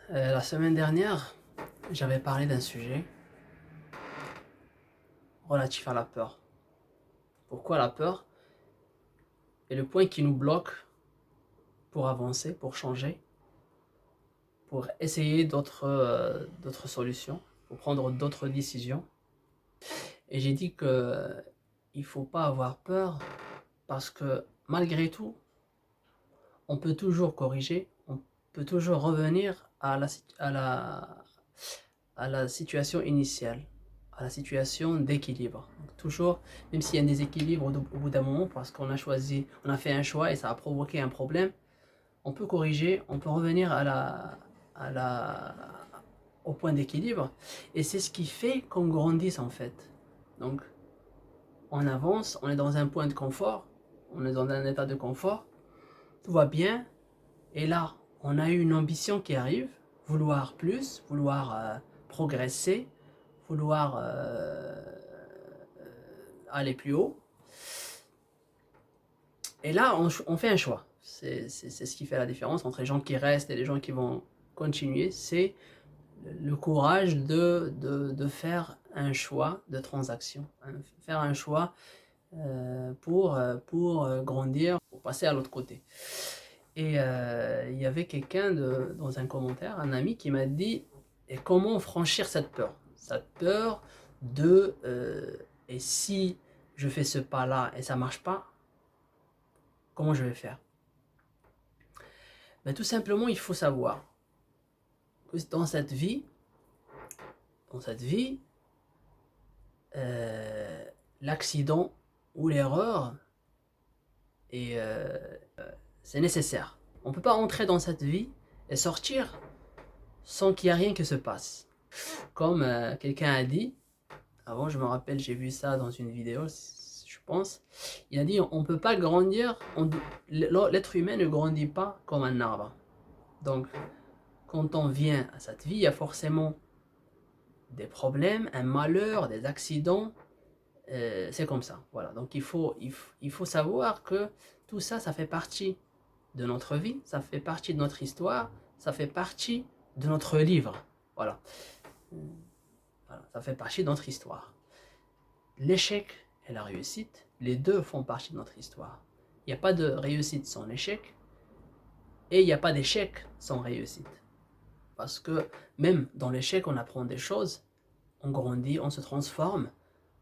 La semaine dernière, j'avais parlé d'un sujet relatif à la peur. Pourquoi la peur est le point qui nous bloque pour avancer, pour changer, pour essayer d'autres solutions, pour prendre d'autres décisions. Et j'ai dit que il faut pas avoir peur parce que malgré tout, on peut toujours corriger, on peut toujours revenir à la situation initiale, à la situation d'équilibre. Toujours, même s'il y a un déséquilibre au bout d'un moment, parce qu'on a choisi, on a fait un choix et ça a provoqué un problème, on peut corriger, on peut revenir à la, au point d'équilibre. Et c'est ce qui fait qu'on grandisse en fait. Donc, on avance, on est dans un point de confort, on est dans un état de confort, tout va bien, et là, on a eu une ambition qui arrive, vouloir plus, vouloir progresser, vouloir aller plus haut. Et là, on fait un choix. C'est ce qui fait la différence entre les gens qui restent et les gens qui vont continuer. C'est le courage de faire un choix de transaction. Faire un choix pour grandir, pour passer à l'autre côté. Et il y avait quelqu'un dans un commentaire, un ami qui m'a dit et comment franchir cette peur. Cette peur de et si je fais ce pas-là et ça marche pas, comment je vais faire? Ben, tout simplement, il faut savoir que dans cette vie, euh, l'accident ou l'erreur est c'est nécessaire. On ne peut pas entrer dans cette vie et sortir sans qu'il y ait rien qui se passe. Comme quelqu'un a dit, avant je me rappelle, j'ai vu ça dans une vidéo, je pense, il a dit on ne peut pas grandir, l'être humain ne grandit pas comme un arbre. Donc quand on vient à cette vie, il y a forcément des problèmes, un malheur, des accidents, c'est comme ça. Voilà. Donc il faut savoir que tout ça, ça fait partie de notre vie, ça fait partie de notre histoire, ça fait partie de notre livre. Voilà. Voilà. Ça fait partie de notre histoire. L'échec et la réussite, les deux font partie de notre histoire. Il n'y a pas de réussite sans échec et il n'y a pas d'échec sans réussite. Parce que même dans l'échec, on apprend des choses, on grandit, on se transforme,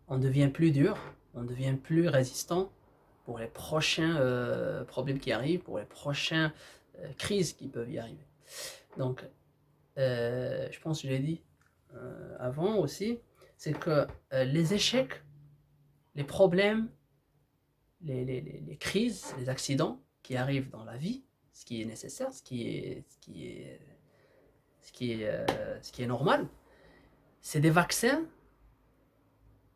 on devient plus dur, on devient plus résistant pour les prochains problèmes qui arrivent, pour les prochaines crises qui peuvent y arriver. Donc, je pense que je l'ai dit avant aussi, c'est que les échecs, les problèmes, les crises, les accidents qui arrivent dans la vie, ce qui est nécessaire, ce qui est normal, c'est des vaccins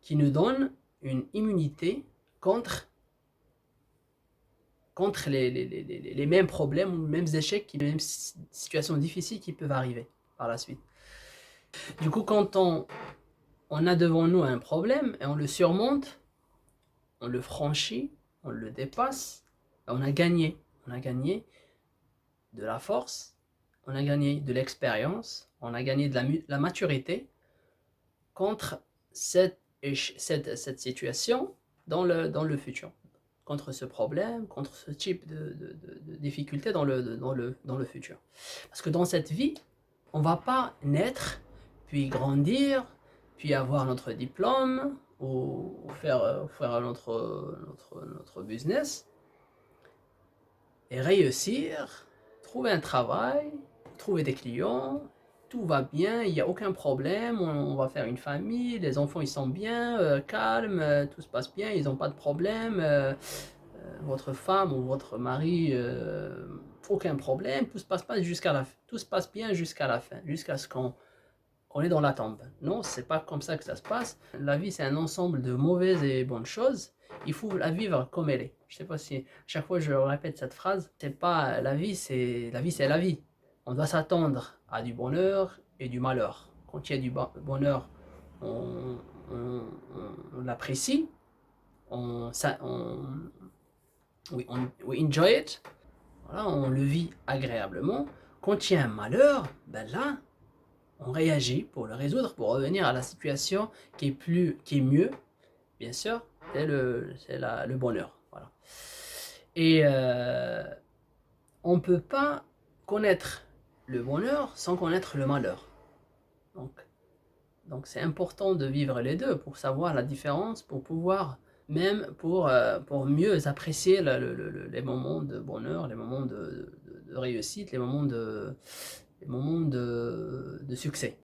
qui nous donnent une immunité contre les mêmes problèmes ou les mêmes échecs, les mêmes situations difficiles qui peuvent arriver par la suite. Du coup, quand on a devant nous un problème et on le surmonte, on le franchit, on le dépasse, on a gagné. On a gagné de la force, on a gagné de l'expérience, on a gagné de la maturité contre cette situation dans le futur, contre ce problème, contre ce type de difficulté dans le futur. Parce que dans cette vie, on ne va pas naître, puis grandir, puis avoir notre diplôme, ou faire notre business, et réussir, trouver un travail, trouver des clients, tout va bien, il n'y a aucun problème, on va faire une famille, les enfants ils sont bien, calmes, tout se passe bien, ils n'ont pas de problème, votre femme ou votre mari, aucun problème, tout se passe pas jusqu'à la fin, tout se passe bien jusqu'à la fin, jusqu'à ce qu'on est dans la tombe. Non, c'est pas comme ça que ça se passe. La vie c'est un ensemble de mauvaises et bonnes choses. Il faut la vivre comme elle est. Je sais pas si chaque fois je répète cette phrase, c'est pas la vie, c'est la vie, c'est la vie. On doit s'attendre à du bonheur et du malheur. Quand il y a du bonheur, on, on l'apprécie, on we enjoy it, voilà, on le vit agréablement. Quand il y a un malheur, ben là, on réagit pour le résoudre, pour revenir à la situation qui est mieux, bien sûr, c'est le bonheur. Voilà. Et on ne peut pas connaître le bonheur sans connaître le malheur. Donc c'est important de vivre les deux pour savoir la différence, pour pouvoir, même pour mieux apprécier les moments de bonheur, les moments de réussite, les moments de succès.